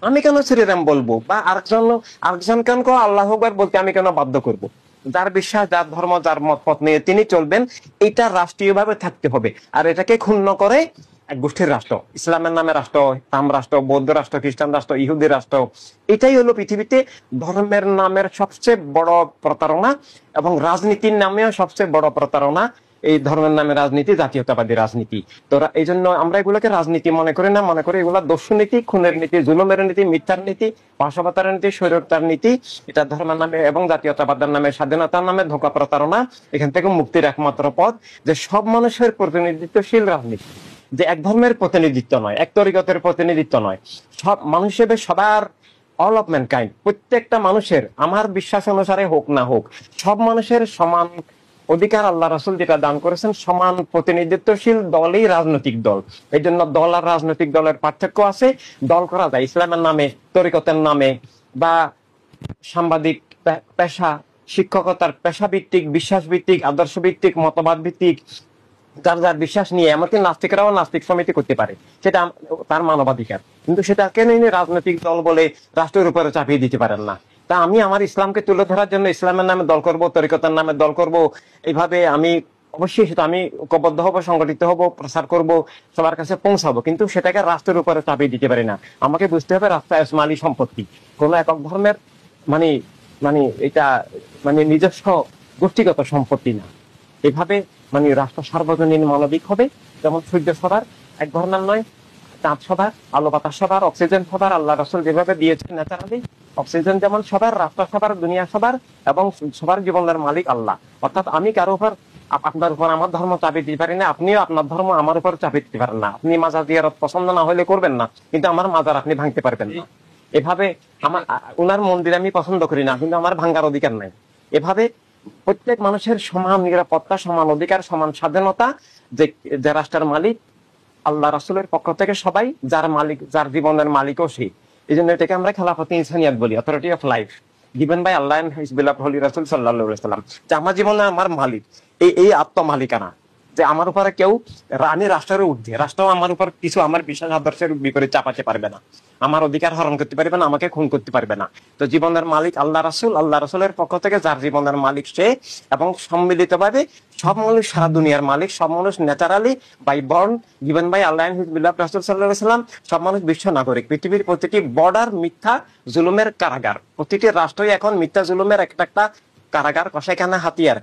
আমি কেন শ্রীরাম বলবো, বা আরেকজন কেন আল্লাহ আকবার বলতে আমি কেন বাধ্য করব? যার বিশ্বাস, যার ধর্ম, যার মত পথ নিয়ে তিনি চলবেন, এটা রাষ্ট্রীয়ভাবে থাকতে হবে। আর এটাকে ক্ষুণ্ণ করে এক গোষ্ঠীর রাষ্ট্র, ইসলামের নামে রাষ্ট্র, ইসলাম রাষ্ট্র, বৌদ্ধ রাষ্ট্র, খ্রিস্টান রাষ্ট্র, ইহুদি রাষ্ট্র, এটাই হলো পৃথিবীতে ধর্মের নামের সবচেয়ে বড় প্রতারণা, এবং রাজনীতির নামেও সবচেয়ে বড় প্রতারণা। এই ধর্মের নামে রাজনীতি, জাতীয়তাবাদী রাজনীতি। তো এই জন্য আমরা এগুলোকে রাজনীতি মনে করি না, মনে করি এগুলা দস্যুনীতি, খুনের নীতি, জুলুমের নীতি, মিথ্যার নীতি, পাশবতার নীতি, স্বৈরতার নীতি। এটা ধর্মের নামে এবং জাতীয়তাবাদের নামে, স্বাধীনতার নামে ধোঁকা, প্রতারণা। এখান থেকে মুক্তির একমাত্র পথ যে সব মানুষের প্রতিনিধিত্বশীল রাজনীতি, যে এক ধর্মের প্রতিনিধিত্ব নয়, এক তরিকতের প্রতিনিধিত্ব নয়, সব মানুষ হিসেবে সবার, অল অফ ম্যানকাইন্ড, প্রত্যেকটা মানুষের, আমার বিশ্বাস অনুসারে হোক না হোক, সব মানুষের সমান অধিকার আল্লাহ রাসূল যেটা দান করেছেন, সমান প্রতিনিধিত্বশীল দলই রাজনৈতিক দল। এই জন্য দল আর রাজনৈতিক দলের পার্থক্য আছে। দল করা যায় ইসলামের নামে, তরিকতের নামে, বা সাংবাদিক পেশা, শিক্ষকতার পেশা ভিত্তিক, বিশ্বাস ভিত্তিক, আদর্শ ভিত্তিক, মতবাদ ভিত্তিক, যার যার বিশ্বাস নিয়ে। এমনকি নাস্তিকরাও নাস্তিক সমিতি করতে পারে, সেটা তার মানবাধিকার। কিন্তু সেটা কেন রাজনৈতিক দল বলে রাষ্ট্রের উপরে চাপিয়ে দিতে পারেন না? তা আমি আমার ইসলামকে তুলে ধরার জন্য ইসলামের নামে দল করব, তরিকতার নামে দল করব, এইভাবে আমি অবশ্যই সেটা আমি ঐক্যবদ্ধ হবো, সংগঠিত হব, প্রচার করব, সবার কাছে পৌঁছাবো, কিন্তু সেটাকে রাষ্ট্রের উপরে চাপিয়ে দিতে পারি না। আমাকে বুঝতে হবে রাষ্ট্র ইসমাইলি সম্পত্তি, কোন একক ধর্মের মানে মানে এটা নিজস্ব গোষ্ঠীগত সম্পত্তি না। এভাবে রাষ্ট্র সার্বজনীন মানবিক হবে, যেমন সূর্য সবার, এক ধর্মের নয়, চাঁদ সবার, আলো বাতাস সবার, অক্সিজেন সবার, আল্লাহ রাসূল যেভাবে দিয়েছেন ন্যাচারালি, অক্সিজেন যেমন সবার, রাস্তা সবার, দুনিয়া সবার, এবং সবার জীবনের মালিক আল্লাহ। অর্থাৎ আমি কারো উপর, আপনার উপর আমার ধর্ম চাপিয়ে দিতে পারি না, আপনিও আপনার ধর্ম আমার উপর চাপিয়ে দিতে পারেন না। আপনি মাজার জিয়ারত পছন্দ না হলে করবেন না, কিন্তু আমার মাজার আপনি ভাঙতে পারবেন না। এভাবে আমার, উনার মন্দির আমি পছন্দ করি না, কিন্তু আমার ভাঙার অধিকার নাই। এভাবে প্রত্যেক মানুষের সমান নিরাপত্তা, সমান অধিকার, সমান স্বাধীনতা। যে যে রাষ্ট্রের মালিক আল্লাহ রাসূলের পক্ষ থেকে সবাই, যার মালিক, যার জীবনের মালিকও সেই। এই জন্য এটাকে আমরা খেলাফতে ইনসানিয়াত বলি, authority of life given by Allah and his beloved holy রাসূল সাল্লাল্লাহু আলাইহি ওয়াসাল্লাম। যে আমার জীবনে আমার মালিক, এই আত্মমালিকানা, যে আমার উপরে কেউ, আমি রাষ্ট্রের ঊর্ধ্বে, রাষ্ট্র আমার উপর কিছু আমার বিশ্বাস আদর্শের বিপরীত চাপাতে পারবে না, আমার অধিকার হরণ করতে পারবে না, আমাকে খুন করতে পারবে না। তো জীবনের মালিক আল্লাহ রাসূল, আল্লাহ রাসূলের পক্ষ থেকে যার জীবনের মালিক সে, এবং সম্মিলিতভাবে সব মানুষ, সারা দুনিয়ার মালিক, সব মানুষ naturally by born given by Allah and his beloved রাসূল সাল্লাল্লাহু আলাইহি ওয়াসাল্লাম। সব মানুষ বিশ্ব নাগরিক। পৃথিবীর প্রতিটি বর্ডার মিথ্যা জুলুমের কারাগার, প্রতিটি রাষ্ট্রই এখন মিথ্যা জুলুমের একটা একটা কারাগার, কসাইখানা, হাতিয়ার।